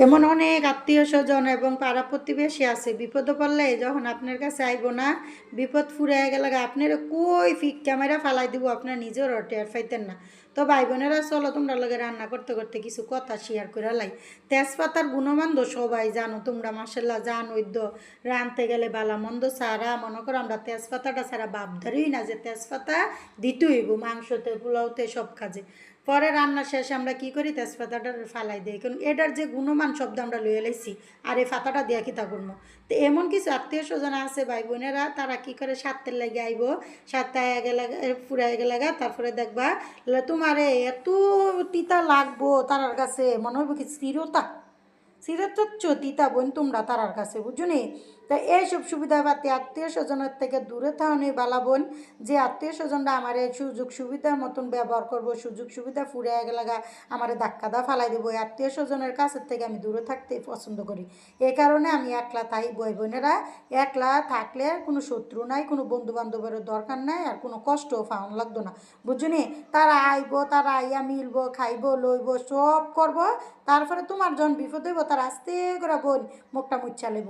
এমন অনেক আত্মীয় স্বজন এবং পাড়া প্রতিবেশী আছে বিপদে পড়লে যখন আপনার কাছে আইব না, বিপদ ফুরাইয়া গেলে আপনার কই ফিক ক্যামেরা ফালাই দিব, আপনার নিজের টের পাইতেন না। তো ভাই বোনেরা চলো তোমরা লগে রান্না করতে করতে কিছু কথা শেয়ার করে লাই। তেজপাতার গুণমান তো সবাই জানো, তোমরা মাসাল্লাহ জানোই তো। রানতে গেলে বালা মন্দ ছাড়া মনে করো আমরা তেজপাতাটা ছাড়া ভাবধারই না যে তেজপাতা দিতেই হইব, মাংসতে পোলাওতে সব কাজে। পরে রান্না শেষে আমরা কি করি, তেজপাতাটা ফালাই দিই, কারণ এটার যে গুণমান শব্দ আমরা লইয়ে লাইছি, আর এই ফাতাটা দিয়া কিতা করবো। তো এমন কিছু আত্মীয় স্বজন আছে ভাই বোনেরা, তারা কি করে স্বার্থের লাগে আইব, স্বার্থে গেলে ফুরাই গেলে তারপরে দেখবা তোমারে এত তিতা লাগবো তারার কাছে মনে হইব কি স্থিরতা সিরাচ্ছ তিতা বোন তোমরা তারার কাছে বুঝুনি। তা এইসব সুবিধা পাতি আত্মীয় স্বজনের থেকে দূরে থাকনি বালা বোন। যে আত্মীয় স্বজনরা আমার এই সুযোগ সুবিধার মতন ব্যবহার করবো, সুযোগ সুবিধা ফুরিয়ে গেলে আমার ধাক্কা দা ফালাই দেবো, এই আত্মীয় স্বজনের কাছের থেকে আমি দূরে থাকতেই পছন্দ করি। এই কারণে আমি একলা তাই বই বোনেরা, একলা থাকলে কোনো শত্রু নাই, কোনো বন্ধু বান্ধবের দরকার নাই, আর কোনো কষ্টও পাওয়ান লাগতো না বুঝুনি। তারা আইব, তারা আইয়া মিলবো, খাইব লইব সব করব, তারপরে তোমার যখন বিপদ হইব তার আস্তে করে বোন মুখটা মুচ্ছা লইব।